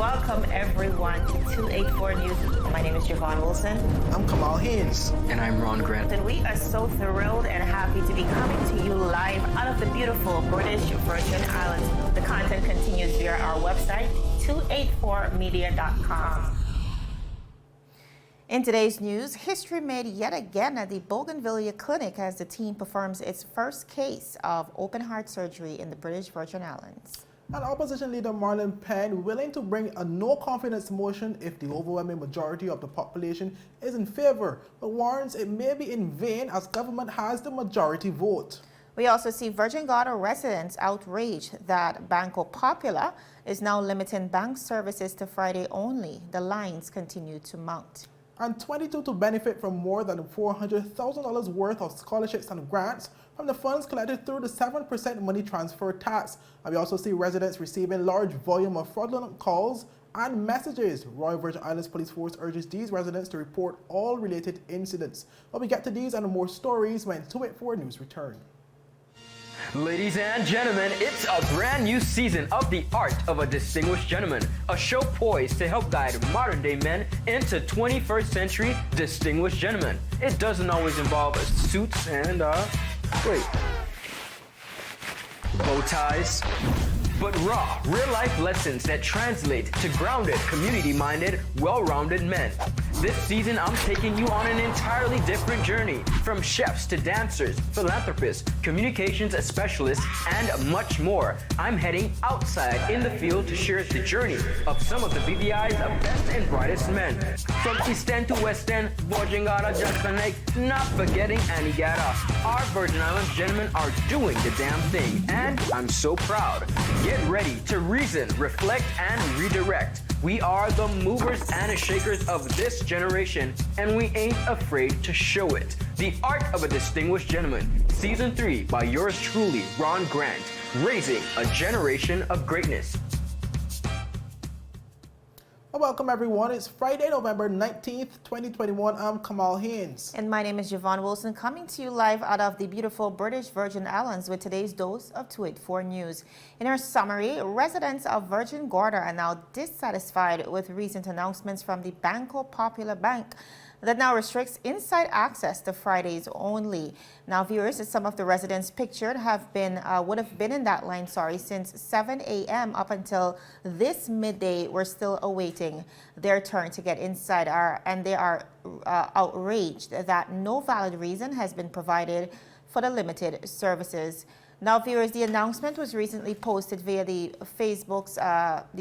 welcome everyone to 284 News. My name is Javon Wilson. I'm Kamal Haynes. And I'm Ron Grant. And we are so thrilled and happy to be coming to you live out of the beautiful British Virgin Islands. The content continues via our website, 284media.com. In today's news, history made yet again at the Bougainvillea Clinic as the team performs its first case of open-heart surgery in the British Virgin Islands. And opposition leader Penn willing to bring a no-confidence motion if the overwhelming majority of the population is in favor, but warns it may be in vain as government has the majority vote. We also see Virgin Guyana residents outraged that Banco Popular is now limiting bank services to Friday only. The lines continue to mount. And 22 to benefit from more than $400,000 worth of scholarships and grants from the funds collected through the 7% money transfer tax. And we also see residents receiving large volume of fraudulent calls and messages. Royal Virgin Islands Police Force urges these residents to report all related incidents. But we get to these and more stories when 284 News return. Ladies and gentlemen, it's a brand new season of The Art of a Distinguished Gentleman, a show poised to help guide modern-day men into 21st century distinguished gentlemen. It doesn't always involve suits and, bow ties, but raw, real-life lessons that translate to grounded, community-minded, well-rounded men. This season, I'm taking you on an entirely different journey, from chefs to dancers, philanthropists, communications specialists, and much more. I'm heading outside in the field to share the journey of some of the BVI's best and brightest men. From East End to West End, Bougainvillea, Jackson Lake, not forgetting Antigua. Our Virgin Islands gentlemen are doing the damn thing, and I'm so proud. Get ready to reason, reflect, and redirect. We are the movers and shakers of this generation, and we ain't afraid to show it. The Art of a Distinguished Gentleman, Season 3 by yours truly, Ron Grant, raising a generation of greatness. Welcome everyone. It's Friday, November 19th, 2021. I'm Kamal Haynes. And my name is Javon Wilson, coming to you live out of the beautiful British Virgin Islands with today's dose of 284 News. In our summary, residents of Virgin Gorda are now dissatisfied with recent announcements from the Banco Popular Bank that now restricts inside access to Fridays only. Now, viewers, some of the residents pictured would have been in that line, since 7 a.m. up until this midday. We're still awaiting their turn to get inside, and they are outraged that no valid reason has been provided for the limited services. Now, viewers, the announcement was recently posted via the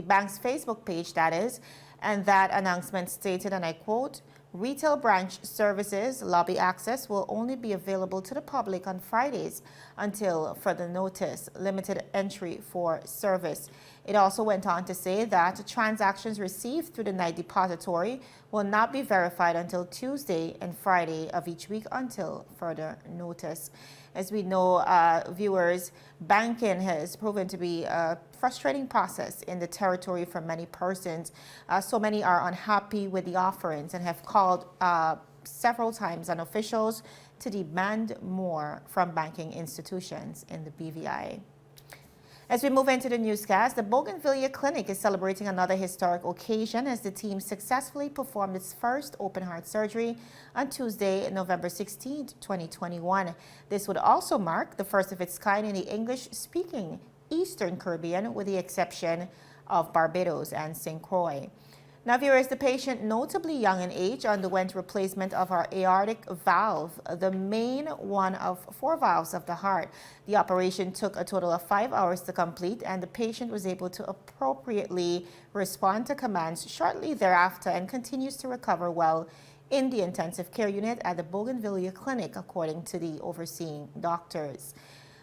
bank's Facebook page, that is, and that announcement stated, and I quote, "Retail branch services, lobby access will only be available to the public on Fridays until further notice. Limited entry for service." It also went on to say that transactions received through the night depository will not be verified until Tuesday and Friday of each week until further notice. As we know, viewers, banking has proven to be a frustrating process in the territory for many persons. So many are unhappy with the offerings and have called several times on officials to demand more from banking institutions in the BVI. As we move into the newscast, the Bougainvillea Clinic is celebrating another historic occasion as the team successfully performed its first open-heart surgery on Tuesday, November 16, 2021. This would also mark the first of its kind in the English-speaking Eastern Caribbean, with the exception of Barbados and St. Croix. Now, viewers, the patient, notably young in age, underwent replacement of our aortic valve, the main one of 4 valves of the heart. The operation took a total of 5 hours to complete, and the patient was able to appropriately respond to commands shortly thereafter and continues to recover well in the intensive care unit at the Bougainvillea Clinic, according to the overseeing doctors.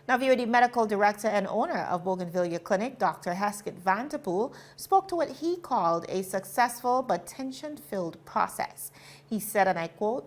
Now, the medical director and owner of Bougainvillea Clinic, Dr. Hesketh Van de Poel, spoke to what he called a successful but tension-filled process. He said, and I quote,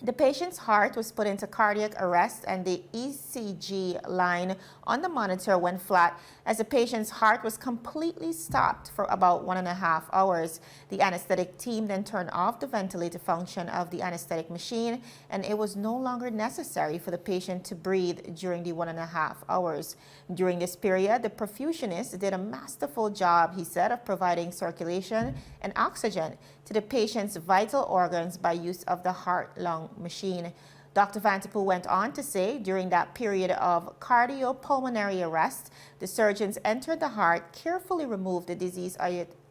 The patient's heart was put into cardiac arrest and the ECG line on the monitor went flat as the patient's heart was completely stopped for about 1.5 hours. The anesthetic team then turned off the ventilator function of the anesthetic machine, and it was no longer necessary for the patient to breathe during the 1.5 hours. During this period, the perfusionist did a masterful job, he said, of providing circulation and oxygen to the patient's vital organs by use of the heart-lung machine. Dr. Vanterpool went on to say during that period of cardiopulmonary arrest, the surgeons entered the heart, carefully removed the diseased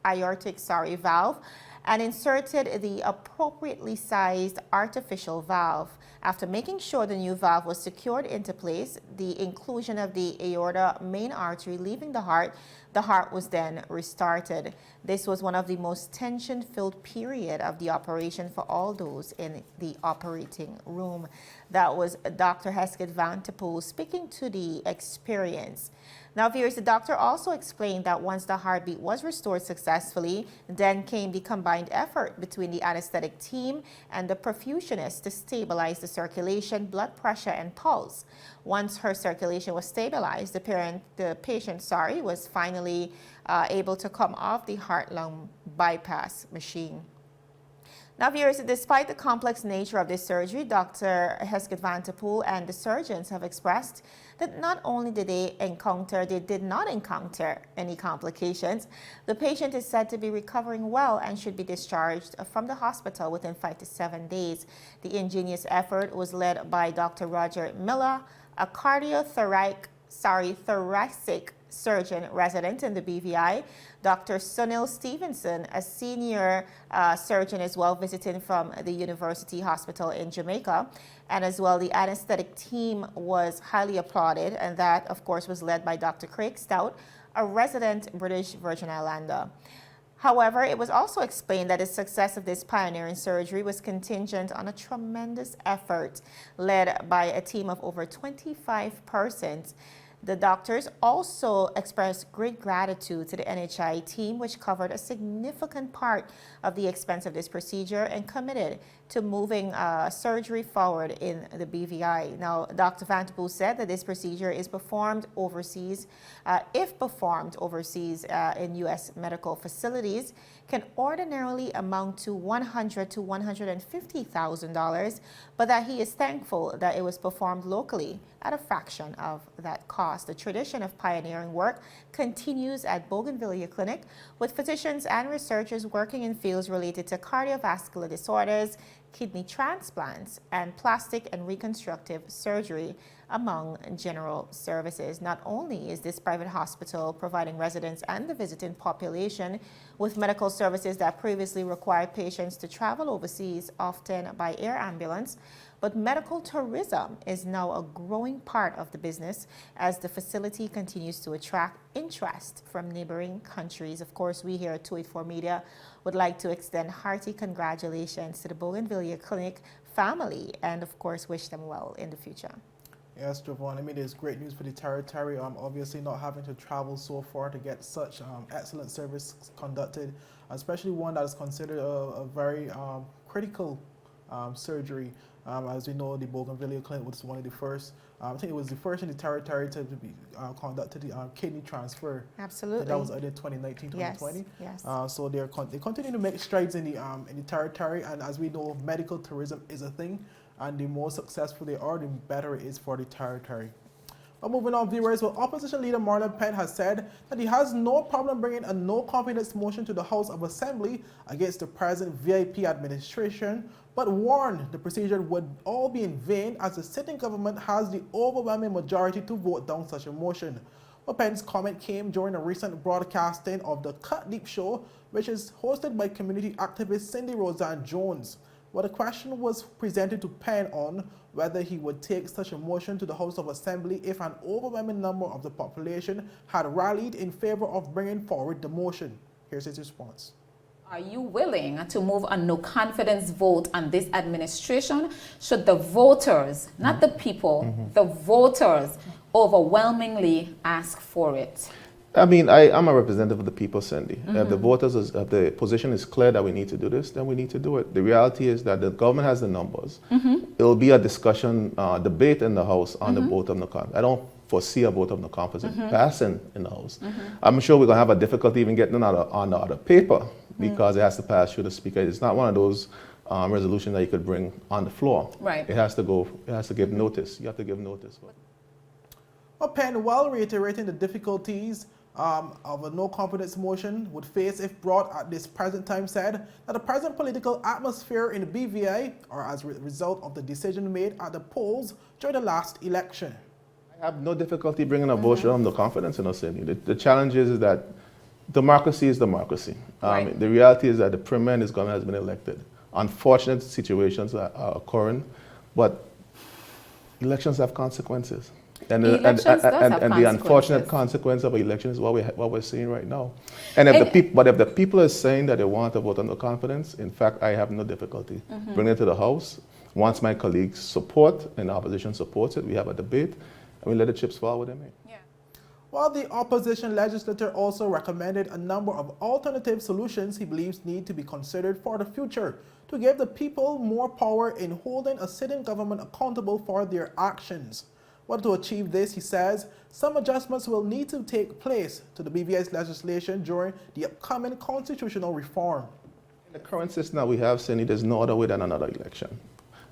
aortic valve, and inserted the appropriately sized artificial valve. After making sure the new valve was secured into place, the inclusion of the aorta main artery leaving the heart was then restarted. This was one of the most tension-filled period of the operation for all those in the operating room. That was Dr. Hesketh Vanterpool speaking to the experience. Now, viewers, the doctor also explained that once the heartbeat was restored successfully, then came the combined effort between the anesthetic team and the perfusionist to stabilize the circulation, blood pressure, and pulse. Once her circulation was stabilized, the patient was finally able to come off the heart-lung bypass machine. Now, viewers, despite the complex nature of this surgery, Dr. Hesketh Vanterpool and the surgeons have expressed that not only did they did not encounter any complications. The patient is said to be recovering well and should be discharged from the hospital within 5 to 7 days. The ingenious effort was led by Dr. Roger Miller, a thoracic surgeon resident in the BVI, Dr. Sunil Stevenson, a senior surgeon as well, visiting from the University Hospital in Jamaica, and as well the anesthetic team was highly applauded, and that of course was led by Dr. Craig Stout, a resident British Virgin Islander. However, it was also explained that the success of this pioneering surgery was contingent on a tremendous effort led by a team of over 25 persons. The doctors also expressed great gratitude to the NHI team, which covered a significant part of the expense of this procedure and committed to moving surgery forward in the BVI. Now, Dr. Vanterpool said that this procedure is performed overseas, if performed overseas in U.S. medical facilities, can ordinarily amount to $100,000 to $150,000, but that he is thankful that it was performed locally at a fraction of that cost. The tradition of pioneering work continues at Bougainvillea Clinic, with physicians and researchers working in fields related to cardiovascular disorders, kidney transplants, and plastic and reconstructive surgery, among general services. Not only is this private hospital providing residents and the visiting population with medical services that previously required patients to travel overseas, often by air ambulance, but medical tourism is now a growing part of the business as the facility continues to attract interest from neighboring countries. Of course, we here at 284 Media would like to extend hearty congratulations to the Bougainvillea Clinic family and, of course, wish them well in the future. Yes, Javon, I mean, it's great news for the territory. Obviously not having to travel so far to get such excellent service conducted, especially one that is considered a very critical surgery. As we know, the Bougainvillea Clinic was one of the first, I think it was the first in the territory to be conducted the kidney transfer. Absolutely. That was in 2019, 2020. Yes. So they continue to make strides in the territory, and as we know, medical tourism is a thing, and the more successful they are, the better it is for the territory. But moving on, viewers, well, opposition leader Marlon Penn has said that he has no problem bringing a no-confidence motion to the House of Assembly against the present VIP administration, but warned the procedure would all be in vain as the sitting government has the overwhelming majority to vote down such a motion. Well, Penn's comment came during a recent broadcasting of the Cut Deep Show, which is hosted by community activist Cindy Roseanne Jones. Well, the question was presented to Penn on whether he would take such a motion to the House of Assembly if an overwhelming number of the population had rallied in favor of bringing forward the motion. Here's his response. Are you willing to move a no confidence vote on this administration should the voters, not the people, the voters overwhelmingly ask for it? I mean, I'm a representative of the people, Cindy. If the voters, if the position is clear that we need to do this, then we need to do it. The reality is that the government has the numbers. It will be a discussion, debate in the House on the vote of no confidence. I don't foresee a vote of no confidence passing in the House. I'm sure we're going to have a difficulty even getting it on the other paper because it has to pass through the Speaker. It's not one of those resolutions that you could bring on the floor. Right. It has to give notice. You have to give notice. Well, Penn, while reiterating the difficulties of a no confidence motion would face if brought at this present time, said that the present political atmosphere in the BVI are as a result of the decision made at the polls during the last election. I have no difficulty bringing a motion of no confidence in us. The challenge is that democracy is democracy. Right. The reality is that the Premier and his government has been elected. Unfortunate situations are occurring, but elections have consequences. And the unfortunate consequence of an election is what we're seeing right now. And if the people are saying that they want to vote on no confidence, in fact, I have no difficulty bringing it to the House. Once my colleagues support and the opposition supports it, we have a debate, and we let the chips fall where they may. Yeah. While the opposition legislator also recommended a number of alternative solutions he believes need to be considered for the future to give the people more power in holding a sitting government accountable for their actions. Well, to achieve this, he says, some adjustments will need to take place to the BVI's legislation during the upcoming constitutional reform. In the current system that we have, Cindy, there's no other way than another election.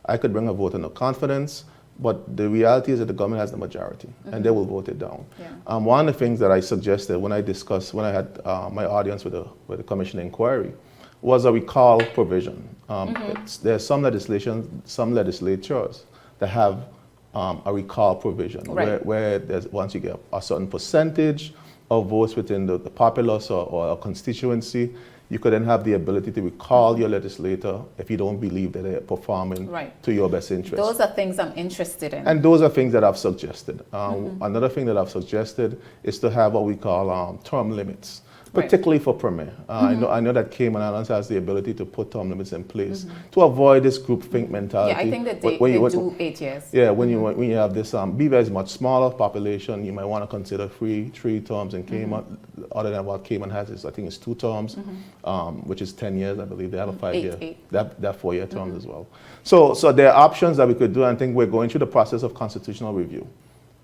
I could bring a vote of no confidence, but the reality is that the government has the majority, and they will vote it down. Yeah. One of the things that I suggested when I had my audience with the commission inquiry was a recall provision. There's some legislatures that have a recall provision, right, where there's, once you get a certain percentage of votes within the populace or a constituency, you could then have the ability to recall your legislator if you don't believe that they're performing to your best interest. Those are things I'm interested in. And those are things that I've suggested. Another thing that I've suggested is to have what we call term limits, particularly for Premier. I know that Cayman Islands has the ability to put term limits in place to avoid this groupthink mentality. Yeah, I think that they do 8 years. Yeah, when you have this, BVI is much smaller population, you might want to consider three terms in Cayman. Other than what Cayman has is, I think it's 2 terms, which is 10 years, I believe. They have a 5-year, that 4-year terms as well. So there are options that we could do, and I think we're going through the process of constitutional review.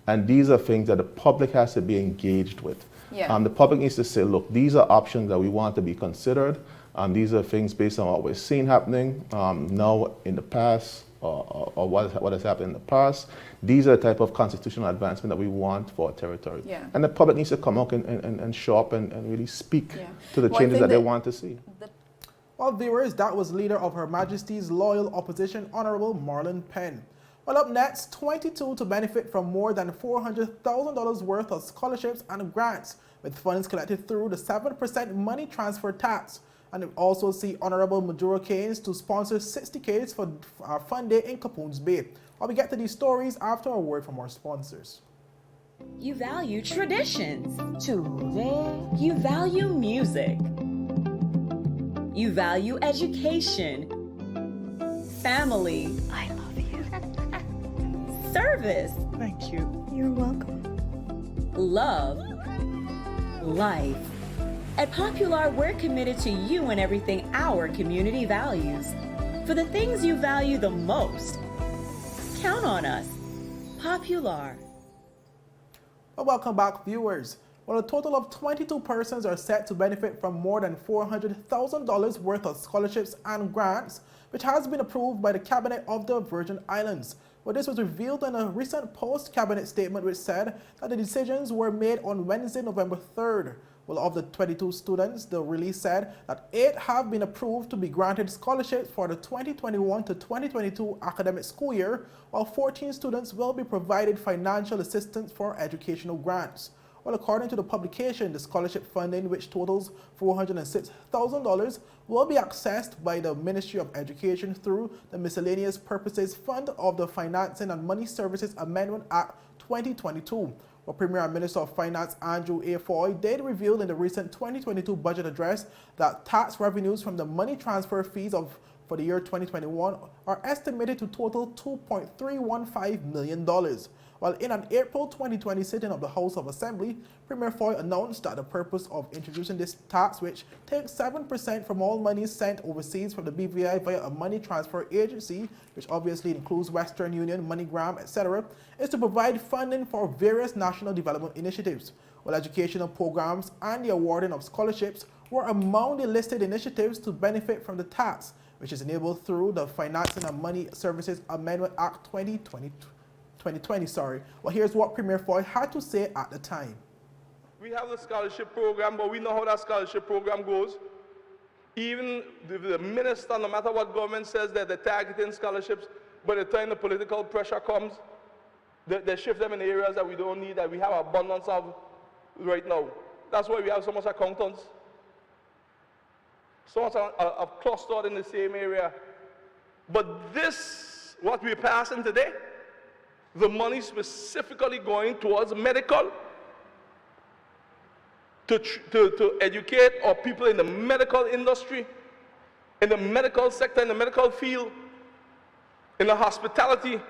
And these are things that the public has to be engaged with. Yeah. The public needs to say, look, these are options that we want to be considered. These are things based on what we're seeing happening now in the past, or what has happened in the past. These are the type of constitutional advancement that we want for our territory. Yeah. And the public needs to come out and show up and really speak to the changes that they want to see. Well, viewers, that was leader of Her Majesty's Loyal Opposition, Honorable Marlon Penn. Well, up next, 22 to benefit from more than $400,000 worth of scholarships and grants, with funds collected through the 7% money transfer tax. And we also see Honorable Majora Keynes to sponsor 60 kids for Fun Day in Capoons Bay. I'll be get to these stories after a word from our sponsors. You value traditions. Today, you value music. You value education. Family. I love you. Service. Thank you. You're welcome. Love. Life. At Popular, we're committed to you and everything our community values. For the things you value the most, count on us. Popular. Well, welcome back, viewers. Well, a total of 22 persons are set to benefit from more than $400,000 worth of scholarships and grants, which has been approved by the Cabinet of the Virgin Islands. Well, this was revealed in a recent post-cabinet statement which said that the decisions were made on Wednesday, November 3rd. Well, of the 22 students, the release said that 8 have been approved to be granted scholarships for the 2021 to 2022 academic school year, while 14 students will be provided financial assistance for educational grants. Well, according to the publication, the scholarship funding, which totals $406,000, will be accessed by the Ministry of Education through the Miscellaneous Purposes Fund of the Financing and Money Services Amendment Act 2022. Well, Premier and Minister of Finance Andrew A. Foy did reveal in the recent 2022 budget address that tax revenues from the money transfer fees for the year 2021 are estimated to total $2.315 million. Well, While in an April 2020 sitting of the House of Assembly, Premier Foy announced that the purpose of introducing this tax, which takes 7% from all money sent overseas from the BVI via a money transfer agency, which obviously includes Western Union, MoneyGram, etc., is to provide funding for various national development initiatives. While educational programs and the awarding of scholarships were among the listed initiatives to benefit from the tax, which is enabled through the Financing and Money Services Amendment Act 2020. Well, here's what Premier Foy had to say at the time. We have the scholarship program, but we know how that scholarship program goes. Even the minister, no matter what government says that they're targeting scholarships, by the time the political pressure comes, they shift them in areas that we don't need, that we have abundance of right now. That's why we have so much accountants. So much of clustered in the same area. But this, what we're passing today, the money specifically going towards medical, to educate our people in the medical industry, in the medical sector, in the medical field, in the hospitality,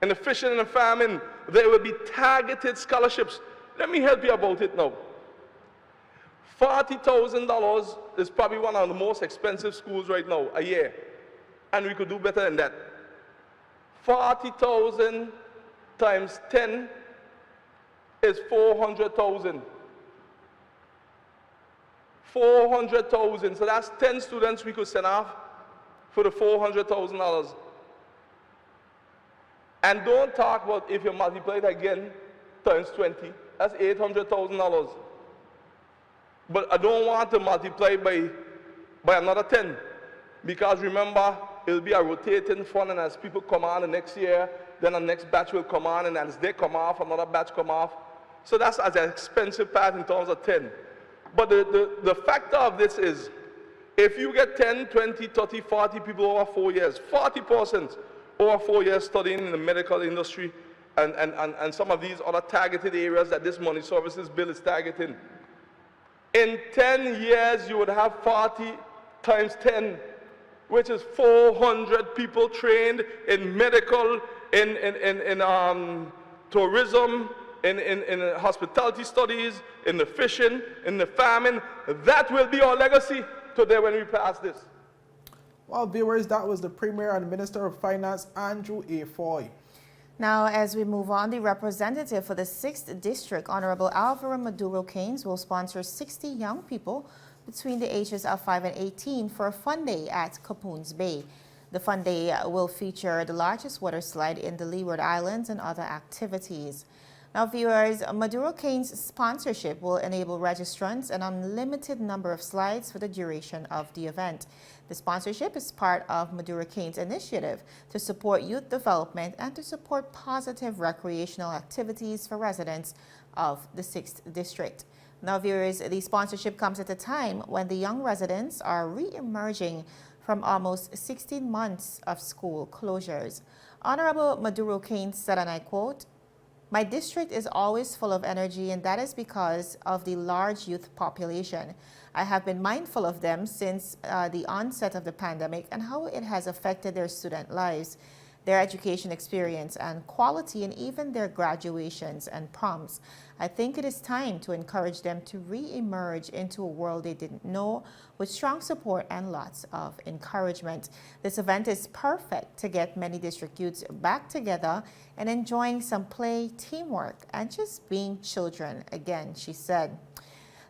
in the fishing and the farming. There will be targeted scholarships. Let me help you about it now. $40,000 is probably one of the most expensive schools right now, a year. And we could do better than that. 40,000 times 10 is 400,000. 400,000. So that's 10 students we could send off for the $400,000. And don't talk about if you multiply it again times 20. That's $800,000. But I don't want to multiply by another 10. Because remember, it'll be a rotating fund, and as people come on the next year, then the next batch will come on, and as they come off, another batch come off. So that's as an expensive part in terms of 10. But the factor of this is, if you get 10, 20, 30, 40 people over 4 years, 40% over 4 years studying in the medical industry and some of these other targeted areas that this money services bill is targeting, in 10 years you would have 40 times 10, which is 400 people trained in medical, in tourism, in hospitality studies, in the fishing, in the farming. That will be our legacy today when we pass this. Well, viewers, that was the Premier and Minister of Finance, Andrew A. Foy. Now, as we move on, the representative for the 6th District, Honorable Alvaro Maduro Keynes, will sponsor 60 young people between the ages of 5 and 18 for a fun day at Capoons Bay. The fun day will feature the largest water slide in the Leeward Islands and other activities. Now, viewers, Maduro Keynes' sponsorship will enable registrants an unlimited number of slides for the duration of the event. The sponsorship is part of Maduro Keynes' initiative to support youth development and to support positive recreational activities for residents of the 6th District. Now, viewers, the sponsorship comes at a time when the young residents are re-emerging from almost 16 months of school closures. Honorable Maduro Keynes said, and I quote, "My district is always full of energy, and that is because of the large youth population. I have been mindful of them since the onset of the pandemic and how it has affected their student lives, their education experience and quality, and even their graduations and proms. I think it is time to encourage them to re-emerge into a world they didn't know, with strong support and lots of encouragement. This event is perfect to get many district youths back together and enjoying some play, teamwork, and just being children again," she said.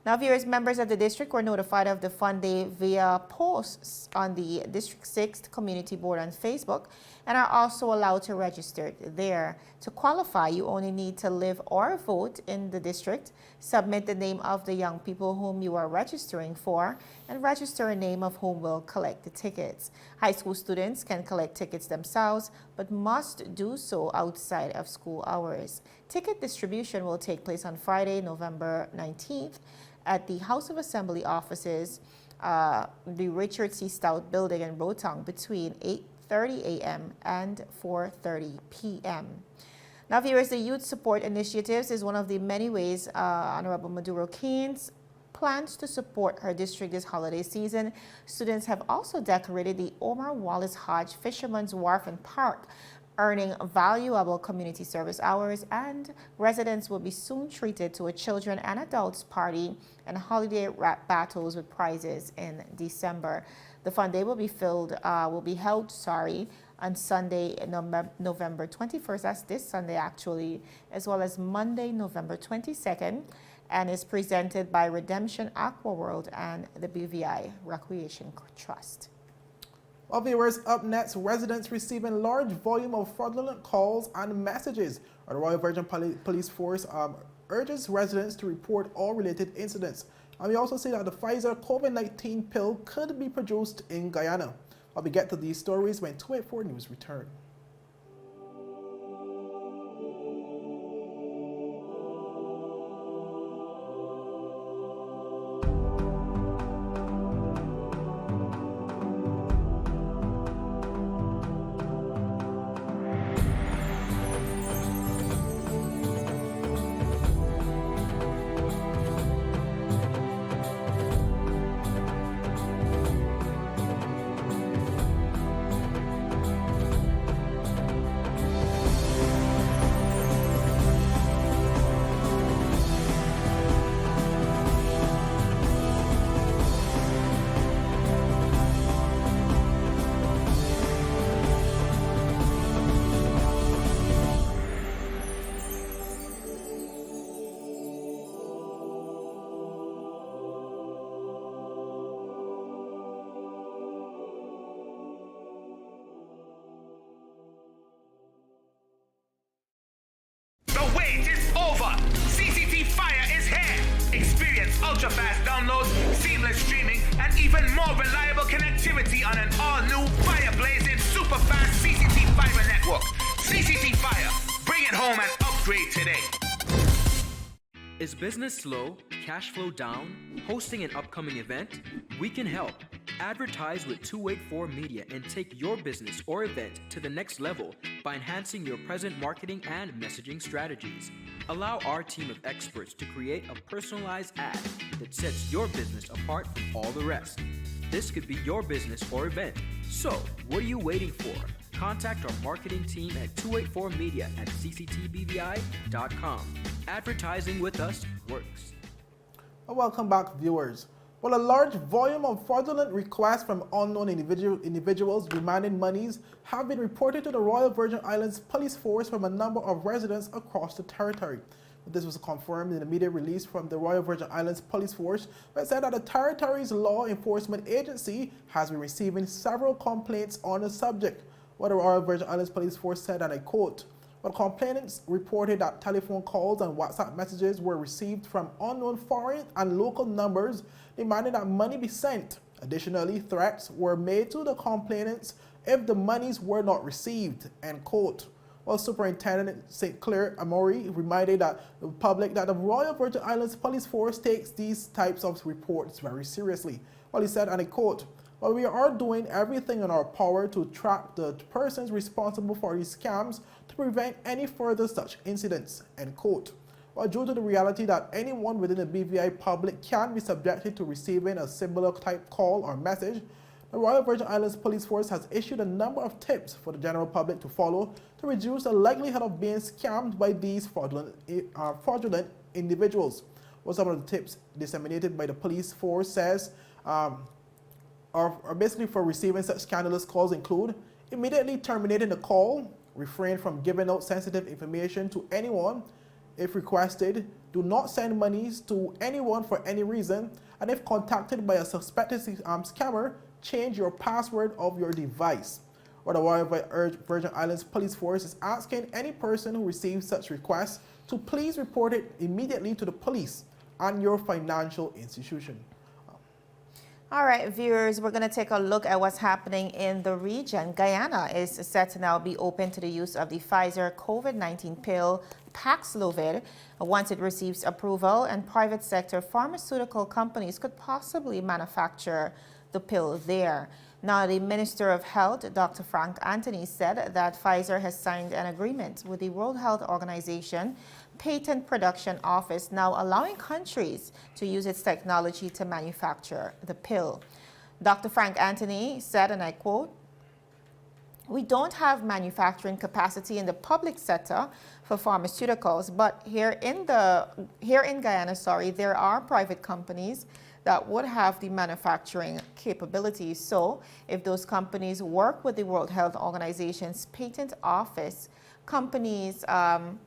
Now, viewers, members of the district were notified of the fun day via posts on the District 6th Community Board on Facebook and are also allowed to register there. To qualify, you only need to live or vote in the district, submit the name of the young people whom you are registering for, and register a name of whom will collect the tickets. High school students can collect tickets themselves, but must do so outside of school hours. Ticket distribution will take place on Friday, November 19th, at the House of Assembly offices, the Richard C. Stout building in Rotong, between 8:30 a.m. and 4:30 p.m. Now, viewers, the Youth Support Initiatives is one of the many ways Honorable Maduro Keynes plans to support her district this holiday season. Students have also decorated the Omar Wallace Hodge Fisherman's Wharf and Park, earning valuable community service hours, and residents will be soon treated to a children and adults party and holiday rap battles with prizes in December. The fun day will be held on Sunday, November 21st, that's this Sunday actually, as well as Monday, November 22nd, and is presented by Redemption Aqua World and the BVI Recreation Trust. Well, viewers, up next, residents receiving large volume of fraudulent calls and messages. The Royal Virgin Police Force urges residents to report all related incidents. And we also see that the Pfizer COVID-19 pill could be produced in Guyana. We get to these stories when 284 News return. ultra-fast downloads, seamless streaming, and even more reliable connectivity on an all-new fire-blazing super-fast CCT fiber network. CCT Fire, bring it home and upgrade today. Is business slow, cash flow down, hosting an upcoming event? We can help. Advertise with 284 Media and take your business or event to the next level by enhancing your present marketing and messaging strategies. Allow our team of experts to create a personalized ad that sets your business apart from all the rest. This could be your business or event. So, what are you waiting for? Contact our marketing team at 284media@cctbvi.com. Advertising with us works. Welcome back, viewers. Well, a large volume of fraudulent requests from unknown individuals demanding monies have been reported to the Royal Virgin Islands Police Force from a number of residents across the territory. This was confirmed in a media release from the Royal Virgin Islands Police Force, where it said that the territory's law enforcement agency has been receiving several complaints on the subject. What the Royal Virgin Islands Police Force said, and I quote, "But complainants reported that telephone calls and WhatsApp messages were received from unknown foreign and local numbers demanding that money be sent. Additionally, threats were made to the complainants if the monies were not received," end quote. Well, Superintendent St. Clair Amory reminded the public that the Royal Virgin Islands Police Force takes these types of reports very seriously. Well, he said, and I quote, "Well, we are doing everything in our power to track the persons responsible for these scams to prevent any further such incidents," end quote. Well, due to the reality that anyone within the BVI public can be subjected to receiving a similar type call or message, the Royal Virgin Islands Police Force has issued a number of tips for the general public to follow to reduce the likelihood of being scammed by these fraudulent individuals. Well, some of the tips disseminated by the police force says are basically for receiving such scandalous calls include immediately terminating the call, refrain from giving out sensitive information to anyone. If requested, do not send monies to anyone for any reason, and if contacted by a suspected scammer, change your password of your device. Or the Royal Virgin Islands Police Force is asking any person who receives such requests to please report it immediately to the police and your financial institution. All right, viewers, we're going to take a look at what's happening in the region. Guyana is set to now be open to the use of the Pfizer COVID-19 pill, Paxlovid, once it receives approval, and private sector pharmaceutical companies could possibly manufacture the pill there. Now, the Minister of Health, Dr. Frank Anthony, said that Pfizer has signed an agreement with the World Health Organization Patent Production Office, now allowing countries to use its technology to manufacture the pill. Dr. Frank Anthony said, and I quote, we don't have manufacturing capacity in the public sector for pharmaceuticals, but here in Guyana, there are private companies that would have the manufacturing capabilities. So if those companies work with the World Health Organization's patent office, companies and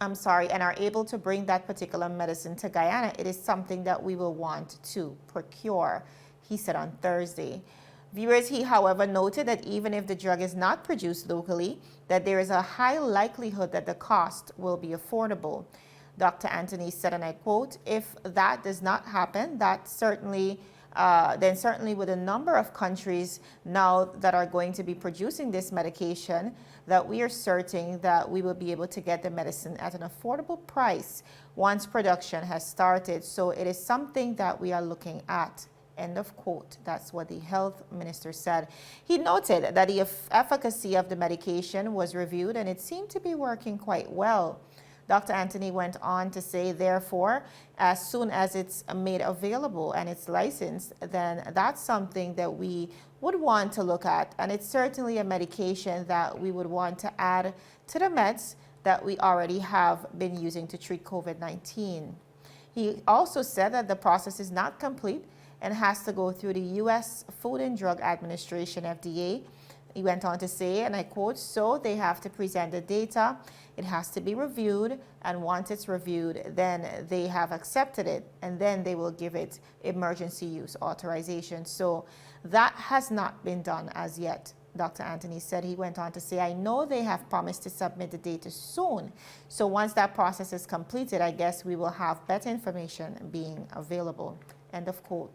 are able to bring that particular medicine to Guyana, it is something that we will want to procure, he said on Thursday. Viewers, he, however, noted that even if the drug is not produced locally, that there is a high likelihood that the cost will be affordable. Dr. Anthony said, and I quote, "If that does not happen, that certainly with a number of countries now that are going to be producing this medication, that we are certain that we will be able to get the medicine at an affordable price once production has started. So it is something that we are looking at." End of quote. That's what the health minister said. He noted that the efficacy of the medication was reviewed and it seemed to be working quite well. Dr. Anthony went on to say, therefore, as soon as it's made available and it's licensed, then that's something that we would want to look at. And it's certainly a medication that we would want to add to the meds that we already have been using to treat COVID-19. He also said that the process is not complete and has to go through the U.S. Food and Drug Administration, FDA. He went on to say, and I quote, "So they have to present the data, it has to be reviewed, and once it's reviewed, then they have accepted it, and then they will give it emergency use authorization." So that has not been done as yet, Dr. Anthony said. He went on to say, "I know they have promised to submit the data soon. So once that process is completed, I guess we will have better information being available." End of quote.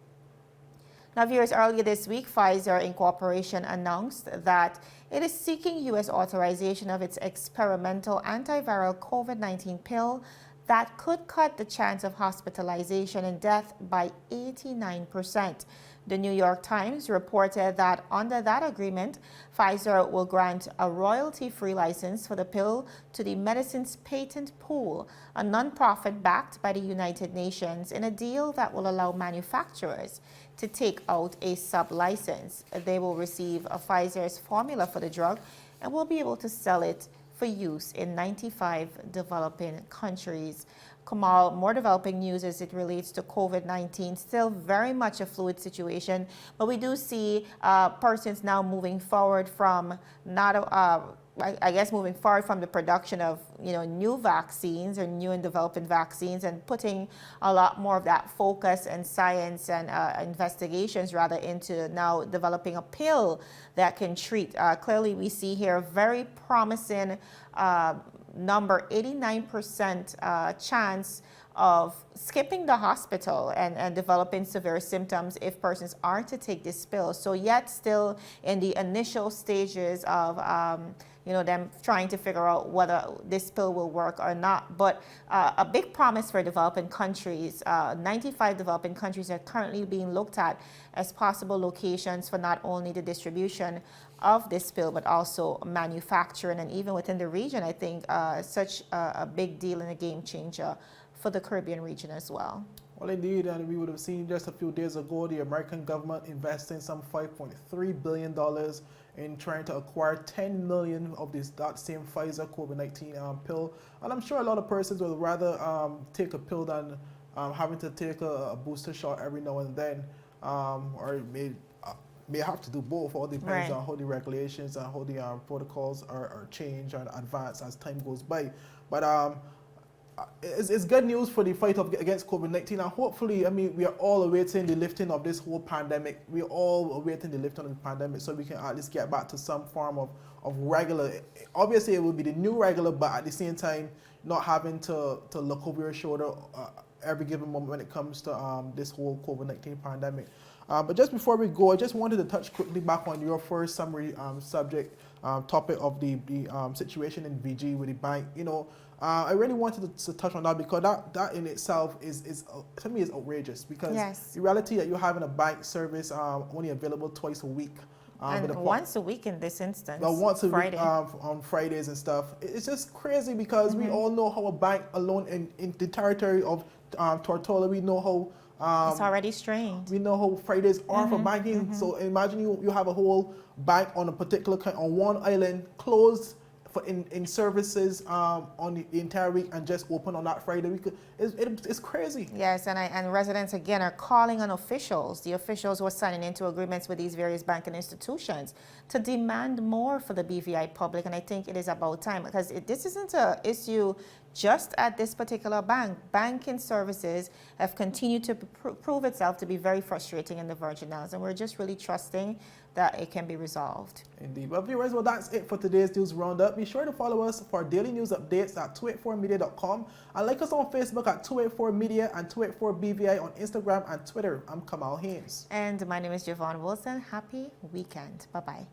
Now, viewers, earlier this week, Pfizer Incorporation announced that it is seeking U.S. authorization of its experimental antiviral COVID-19 pill that could cut the chance of hospitalization and death by 89%. The New York Times reported that under that agreement, Pfizer will grant a royalty-free license for the pill to the Medicines Patent Pool, a nonprofit backed by the United Nations, in a deal that will allow manufacturers to take out a sub-license. They will receive a Pfizer's formula for the drug and will be able to sell it for use in 95 developing countries. Kamal, more developing news as it relates to COVID-19, still very much a fluid situation, but we do see persons now moving forward from moving forward from the production of new vaccines or new and developing vaccines and putting a lot more of that focus and science and investigations rather into now developing a pill that can treat. Clearly, we see here a very promising number, 89% chance of skipping the hospital and developing severe symptoms if persons are to take this pill. So yet still in the initial stages of them trying to figure out whether this pill will work or not. But a big promise for developing countries. 95 developing countries are currently being looked at as possible locations for not only the distribution of this pill, but also manufacturing. And even within the region, I think such a big deal and a game changer for the Caribbean region as well. Well, indeed, and we would have seen just a few days ago the American government investing some $5.3 billion in trying to acquire 10 million of that same Pfizer COVID-19 pill. And I'm sure a lot of persons would rather take a pill than having to take a booster shot every now and then, or may have to do both. All depends on how the regulations and how the protocols are changed and advanced as time goes by. But it's good news for the fight against COVID-19, and hopefully, we are all awaiting the lifting of this whole pandemic. We are all awaiting the lifting of the pandemic so we can at least get back to some form of regular. Obviously, it will be the new regular, but at the same time, not having to look over your shoulder every given moment when it comes to this whole COVID-19 pandemic. But just before we go, I just wanted to touch quickly back on your first summary topic of the situation in VG with the bank. I really wanted to touch on that because that in itself is to me is outrageous, because the reality that you're having a bank service only available twice a week. And once a week in this instance. Well, once a week on Fridays and stuff. It's just crazy because we all know how a bank alone in the territory of Tortola, we know It's already strained. We know how Fridays are for banking. So imagine you have a whole bank on a particular on one island closed for in services on the entire week and just open on that Friday. It's crazy. Yes, and residents again are calling on officials, the officials who are signing into agreements with these various banking institutions to demand more for the BVI public. And I think it is about time, because this isn't an issue just at this particular bank. Banking services have continued to prove itself to be very frustrating in the Virgin Islands, and we're just really trusting that it can be resolved. Indeed. Well, viewers, well, that's it for today's news roundup. Be sure to follow us for daily news updates at 284media.com and like us on Facebook at 284media and 284BVI on Instagram and Twitter. I'm Kamal Haynes. And my name is Javon Wilson. Happy weekend. Bye-bye.